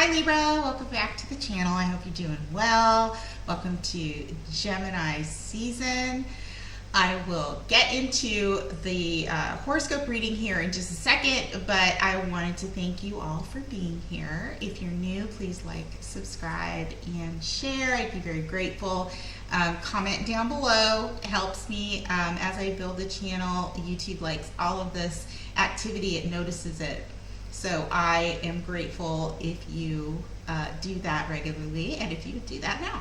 Hi Libra, welcome back to the channel. I hope you're doing well. Welcome to Gemini season. I will get into the horoscope reading here in just a second, but I wanted to thank you all for being here. If you're new, please like, subscribe, and share. I'd be very grateful. Comment down below. It helps me as I build the channel. YouTube likes all of this activity. It notices it. So I am grateful if you do that regularly and if you would do that now.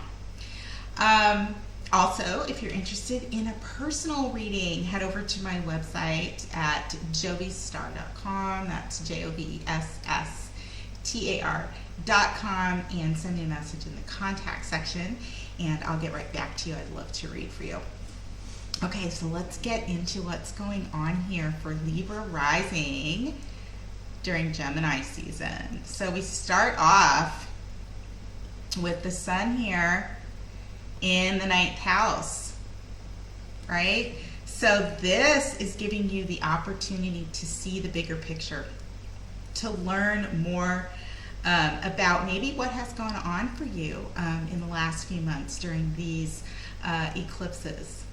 Also, if you're interested in a personal reading, head over to my website at jovesstar.com. That's JOVSSTAR.com, and send me a message in the contact section and I'll get right back to you. I'd love to read for you. Okay, so let's get into what's going on here for Libra rising during Gemini season. So we start off with the sun here in the 9th house, right? So this is giving you the opportunity to see the bigger picture, to learn more about maybe what has gone on for you in the last few months during these eclipses.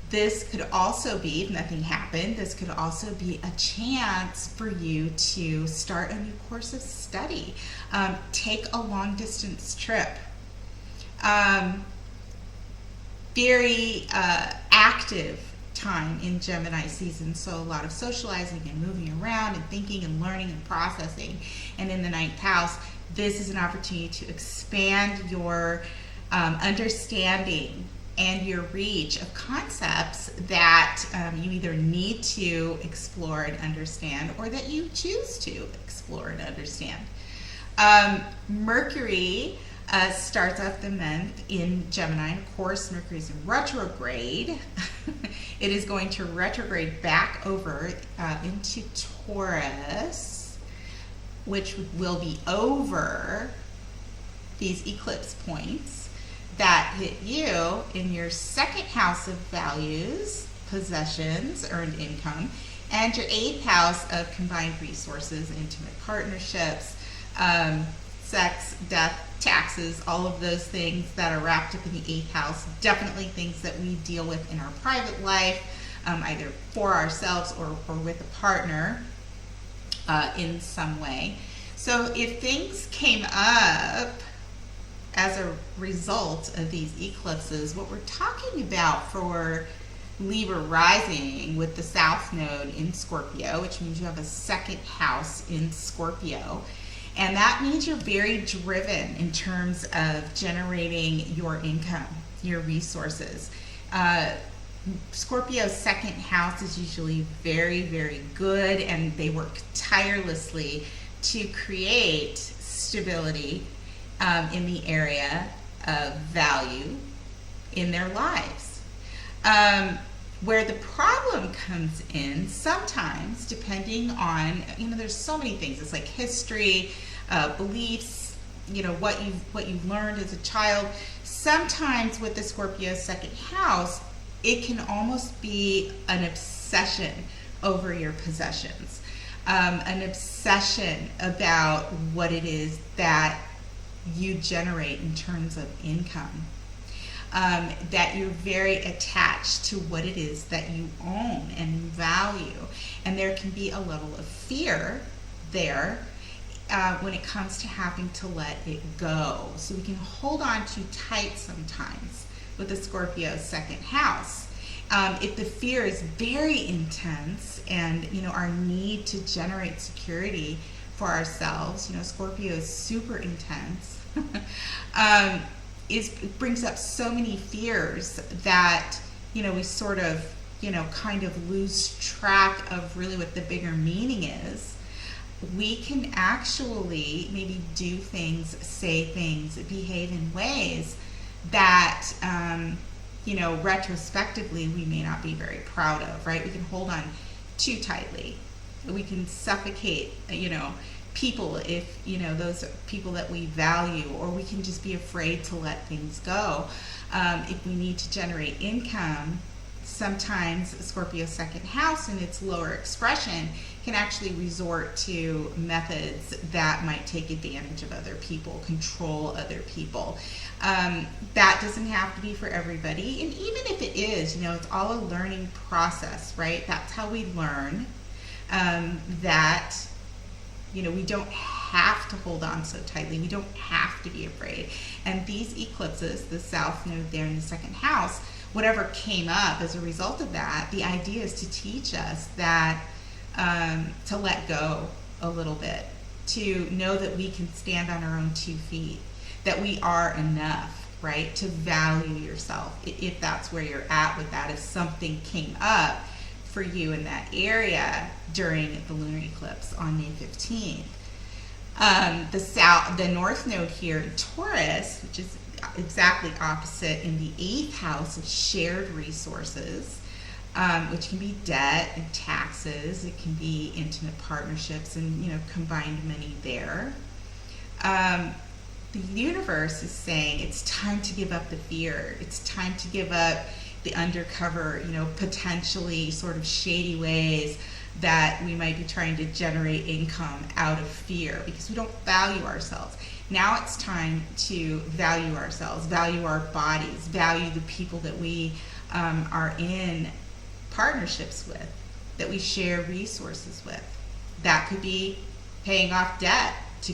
This could also be, if nothing happened, this could also be a chance for you to start a new course of study. Take a long distance trip. Very active time in Gemini season, so a lot of socializing and moving around and thinking and learning and processing. And in the 9th house, this is an opportunity to expand your understanding and your reach of concepts that you either need to explore and understand or that you choose to explore and understand. Mercury starts off the month in Gemini. Of course, Mercury is in retrograde. It is going to retrograde back over into Taurus, which will be over these eclipse points that hit you in your 2nd house of values, possessions, earned income, and your 8th house of combined resources, intimate partnerships, sex, death, taxes, all of those things that are wrapped up in the 8th house. Definitely things that we deal with in our private life, either for ourselves or with a partner in some way. So if things came up as a result of these eclipses, what we're talking about for Libra rising with the South Node in Scorpio, which means you have a 2nd house in Scorpio, and that means you're very driven in terms of generating your income, your resources. Scorpio's 2nd house is usually very, very good, and they work tirelessly to create stability in the area of value in their lives. Where the problem comes in sometimes, depending on, there's so many things. It's like history, beliefs, what you've learned as a child. Sometimes with the Scorpio 2nd house, it can almost be an obsession over your possessions, an obsession about what it is that you generate in terms of income, that you're very attached to what it is that you own and value, and there can be a level of fear there when it comes to having to let it go. So we can hold on too tight sometimes with the Scorpio 2nd house. If the fear is very intense and our need to generate security for ourselves, Scorpio is super intense. It brings up so many fears that we sort of kind of lose track of really what the bigger meaning is. We can actually maybe do things, say things, behave in ways that retrospectively we may not be very proud of, right? We can hold on too tightly. We can suffocate people if those are people that we value, or we can just be afraid to let things go. If we need to generate income, sometimes Scorpio's second house in its lower expression can actually resort to methods that might take advantage of other people, control other people. That doesn't have to be for everybody. And even if it is, it's all a learning process, right? That's how we learn that, we don't have to hold on so tightly. We don't have to be afraid. And these eclipses, the South Node there in the second house, whatever came up as a result of that, the idea is to teach us that to let go a little bit, to know that we can stand on our own 2 feet, that we are enough, right? To value yourself if that's where you're at with that. If something came up for you in that area during the lunar eclipse on May 15th. The North Node here in Taurus, which is exactly opposite in the 8th house of shared resources, which can be debt and taxes. It can be intimate partnerships and combined money there. The universe is saying it's time to give up the fear. It's time to give up the undercover, potentially sort of shady ways that we might be trying to generate income out of fear, because we don't value ourselves. Now it's time to value ourselves, value our bodies, value the people that we are in partnerships with, that we share resources with. That could be paying off debt to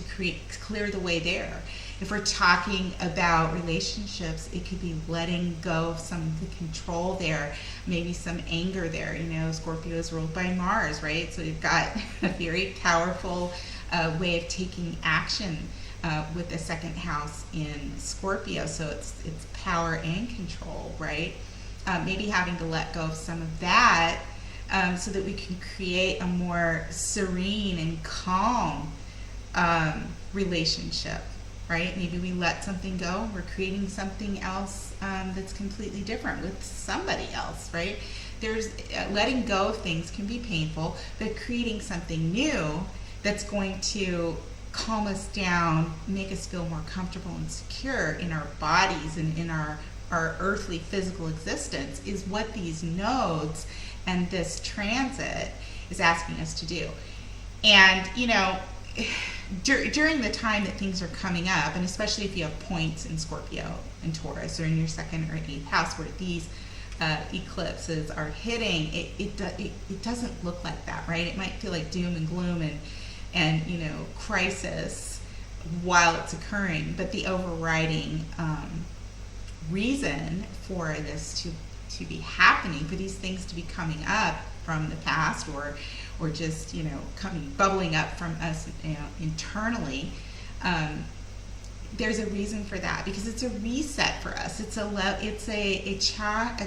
clear the way there. If we're talking about relationships, it could be letting go of some of the control there, maybe some anger there. Scorpio is ruled by Mars, right? So you've got a very powerful way of taking action with the second house in Scorpio. So it's power and control, right? Maybe having to let go of some of that so that we can create a more serene and calm relationship. Right? Maybe we let something go. We're creating something else that's completely different with somebody else, right? There's letting go of things can be painful, but creating something new that's going to calm us down, make us feel more comfortable and secure in our bodies and in our earthly physical existence is what these nodes and this transit is asking us to do. And, during the time that things are coming up, and especially if you have points in Scorpio and Taurus or in your second or 8th house where these eclipses are hitting, it doesn't look like that, right? It might feel like doom and gloom and crisis while it's occurring, but the overriding reason for this to be happening, for these things to be coming up from the past or just bubbling up from us internally, there's a reason for that, because it's a reset for us. It's a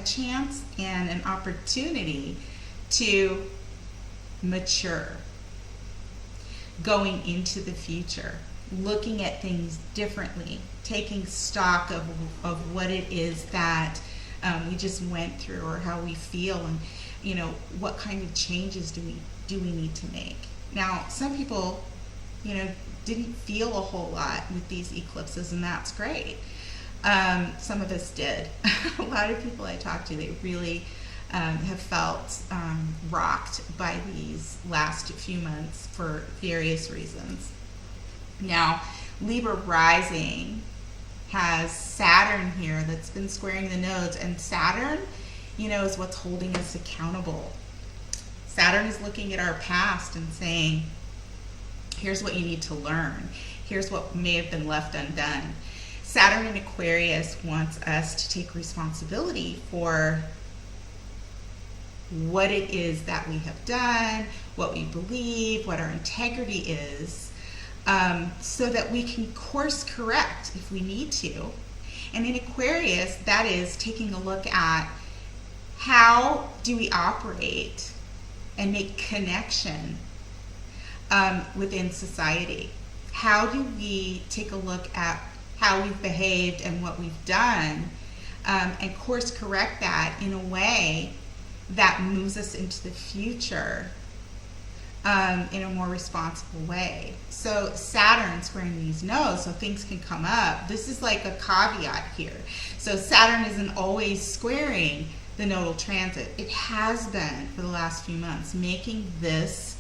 chance and an opportunity to mature, going into the future, looking at things differently, taking stock of what it is that we just went through, or how we feel, and what kind of changes do we need to make. Now, some people didn't feel a whole lot with these eclipses, and that's great. Some of us did. A lot of people I talked to, they really have felt rocked by these last few months for various reasons. Now, Libra rising has Saturn here that's been squaring the nodes, and Saturn, is what's holding us accountable. Saturn is looking at our past and saying, here's what you need to learn. Here's what may have been left undone. Saturn in Aquarius wants us to take responsibility for what it is that we have done, what we believe, what our integrity is, so that we can course correct if we need to. And in Aquarius, that is taking a look at how do we operate and make connection within society. How do we take a look at how we've behaved and what we've done, and course correct that in a way that moves us into the future in a more responsible way. So Saturn squaring these nodes, so things can come up. This is like a caveat here. So Saturn isn't always squaring the nodal transit. It has been for the last few months, making this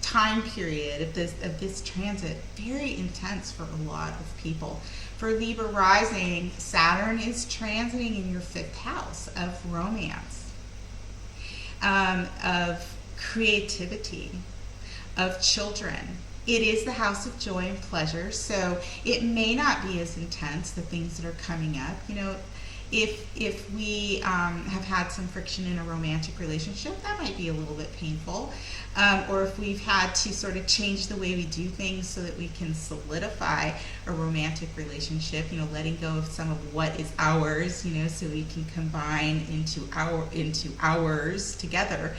time period of this transit very intense for a lot of people. For Libra rising, Saturn is transiting in your 5th house of romance, of creativity, of children. It is the house of joy and pleasure, so it may not be as intense, the things that are coming up. You know, if we have had some friction in a romantic relationship, that might be a little bit painful. Or if we've had to sort of change the way we do things so that we can solidify a romantic relationship, you know, letting go of some of what is ours, you know, so we can combine into ours together.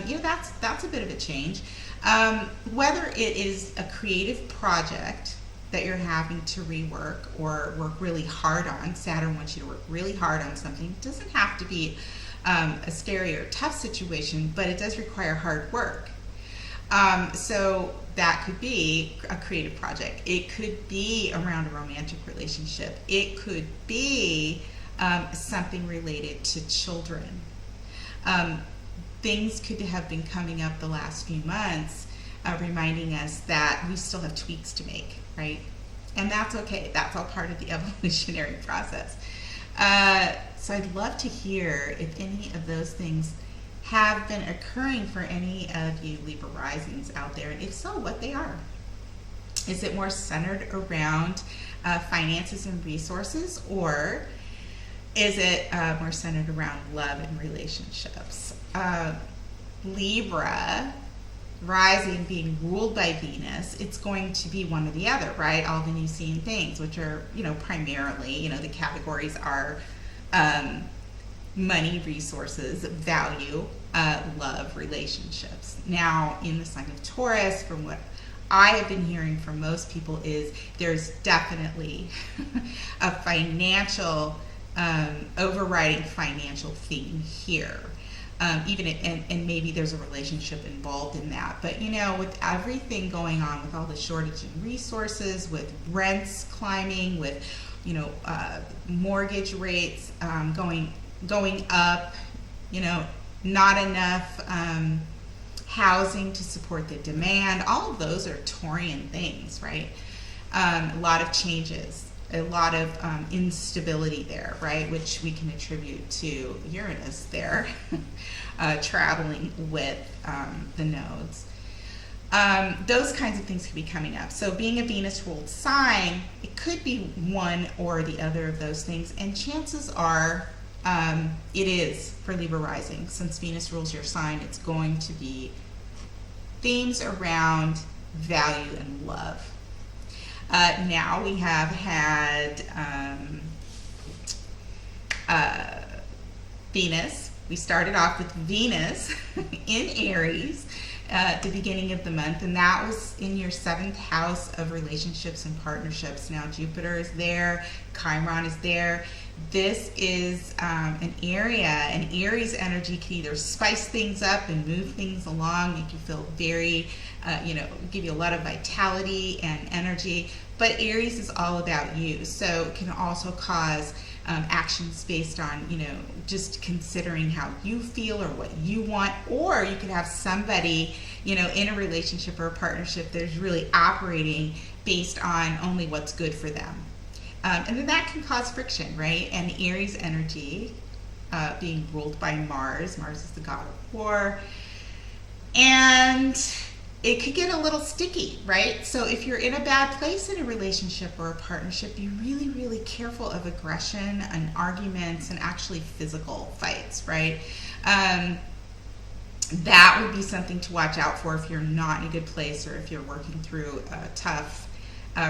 You know, that's a bit of a change. Whether it is a creative project that you're having to rework or work really hard on, Saturn wants you to work really hard on something. It doesn't have to be a scary or tough situation, but it does require hard work. So that could be a creative project. It could be around a romantic relationship. It could be something related to children. Things could have been coming up the last few months, reminding us that we still have tweaks to make, right? And that's okay. That's all part of the evolutionary process. So I'd love to hear if any of those things have been occurring for any of you Libra risings out there, and if so, what they are. Is it more centered around finances and resources, or is it more centered around love and relationships? Libra rising being ruled by Venus, it's going to be one or the other, right? All Venusian things, which are, you know, primarily, you know, the categories are money, resources, value, love, relationships. Now, in the sign of Taurus, from what I have been hearing from most people, is there's definitely a financial, overriding financial theme here. And maybe there's a relationship involved in that. But, you know, with everything going on, with all the shortage in resources, with rents climbing, with, you know, mortgage rates going up, you know, not enough housing to support the demand, all of those are Taurian things, right? A lot of changes. A lot of instability there, right, which we can attribute to Uranus there, traveling with the nodes. Those kinds of things could be coming up. So being a Venus-ruled sign, it could be one or the other of those things, and chances are it is for Libra rising. Since Venus rules your sign, it's going to be themes around value and love. Now we have had Venus. We started off with Venus in Aries at the beginning of the month, and that was in your 7th house of relationships and partnerships. Now Jupiter is there, Chiron is there. This is an area, and Aries energy can either spice things up and move things along, make you feel very, you know, give you a lot of vitality and energy. But Aries is all about you, so it can also cause actions based on, you know, just considering how you feel or what you want. Or you could have somebody, you know, in a relationship or a partnership that is really operating based on only what's good for them. And then that can cause friction, right? And Aries energy being ruled by Mars. Mars is the god of war. And it could get a little sticky, right? So if you're in a bad place in a relationship or a partnership, be really, really careful of aggression and arguments and actually physical fights, right? That would be something to watch out for if you're not in a good place or if you're working through a tough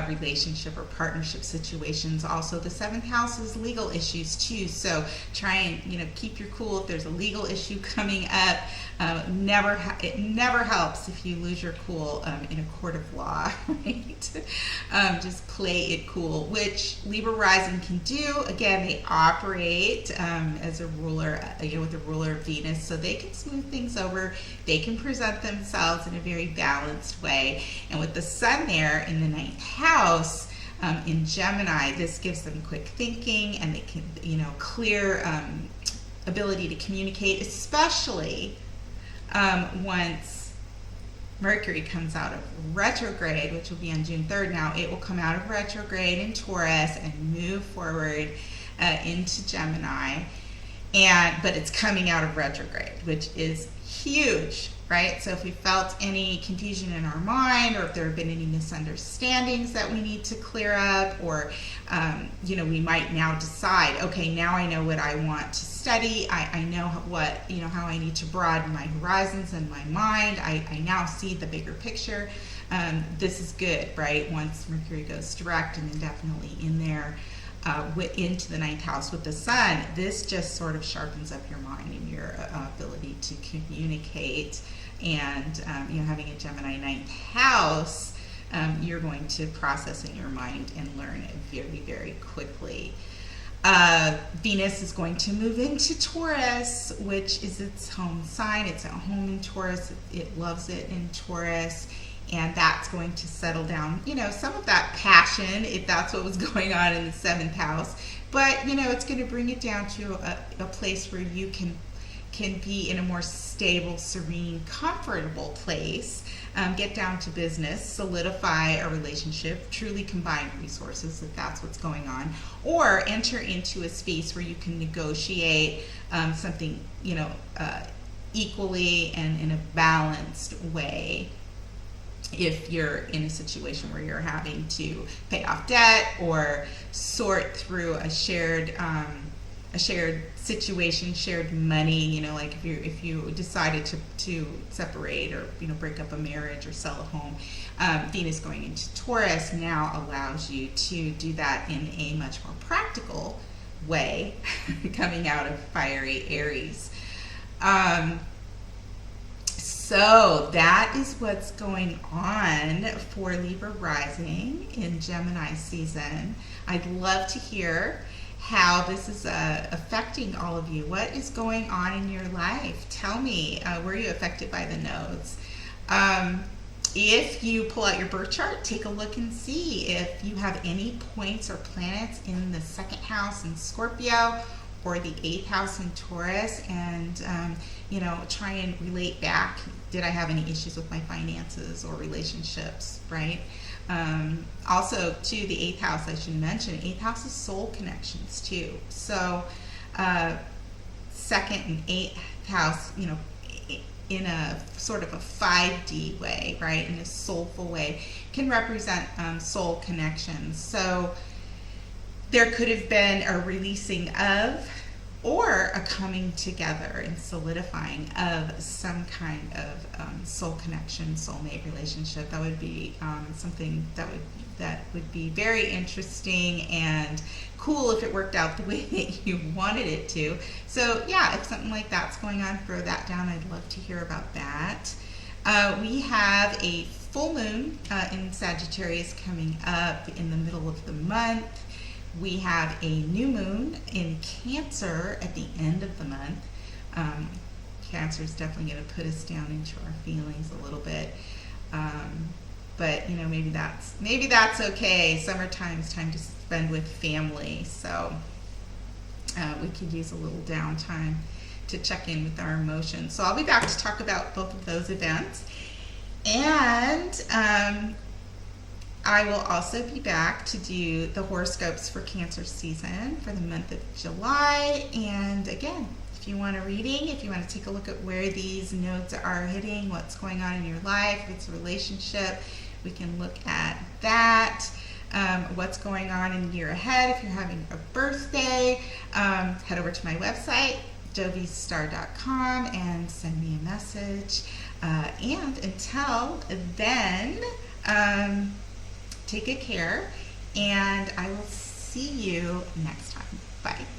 relationship or partnership situations. Also, the 7th house is legal issues too, so try and, you know, keep your cool if there's a legal issue coming up. It never helps if you lose your cool in a court of law, right? Just play it cool, which Libra rising can do. Again, they operate as a ruler, you know, with the ruler of Venus, so they can smooth things over. They can present themselves in a very balanced way. And with the sun there in the 9th house in Gemini, this gives them quick thinking, and they can, you know, clear ability to communicate, especially once Mercury comes out of retrograde, which will be on June 3rd now. It will come out of retrograde in Taurus and move forward into Gemini. But it's coming out of retrograde, which is huge, right? So if we felt any confusion in our mind, or if there have been any misunderstandings that we need to clear up, or we might now decide, okay, now I know what I want to study. I know how I need to broaden my horizons and my mind. I now see the bigger picture. This is good, right? Once Mercury goes direct, and then definitely in there into the 9th house with the sun, this just sort of sharpens up your mind and your ability to communicate. And having a Gemini 9th house, you're going to process in your mind and learn it very, very quickly. Venus is going to move into Taurus, which is its home sign. It's at home in Taurus. It loves it in Taurus. And that's going to settle down, some of that passion, if that's what was going on in the 7th house. But, it's going to bring it down to a place where you can be in a more stable, serene, comfortable place, get down to business, solidify a relationship, truly combine resources if that's what's going on, or enter into a space where you can negotiate something, equally and in a balanced way. If you're in a situation where you're having to pay off debt or sort through a shared situation, shared money, like if you decided to separate or break up a marriage or sell a home, Venus going into Taurus now allows you to do that in a much more practical way, coming out of fiery Aries. So that is what's going on for Libra rising in Gemini season. I'd love to hear how this is affecting all of you. What is going on in your life? Tell me, were you affected by the nodes? If you pull out your birth chart, take a look and see if you have any points or planets in the 2nd house in Scorpio or the 8th house in Taurus, and try and relate back. Did I have any issues with my finances or relationships, right? Also, too, the 8th house, I should mention, 8th house is soul connections, too. So, 2nd and 8th house, in a sort of a 5D way, right, in a soulful way, can represent soul connections. So, there could have been a releasing of, or a coming together and solidifying of some kind of soul connection, soulmate relationship. That would be something that would be very interesting and cool if it worked out the way that you wanted it to. So yeah, if something like that's going on, throw that down. I'd love to hear about that. We have a full moon in Sagittarius coming up in the middle of the month. We have a new moon in Cancer at the end of the month. Cancer is definitely going to put us down into our feelings a little bit. But maybe that's okay. Summertime is time to spend with family, so we could use a little downtime to check in with our emotions. So I'll be back to talk about both of those events, and I will also be back to do the horoscopes for Cancer season for the month of July. And again, if you want a reading, if you want to take a look at where these nodes are hitting, what's going on in your life, if it's a relationship, we can look at that. What's going on in the year ahead. If you're having a birthday, head over to my website, jovistar.com, and send me a message. And until then, take good care, and I will see you next time. Bye.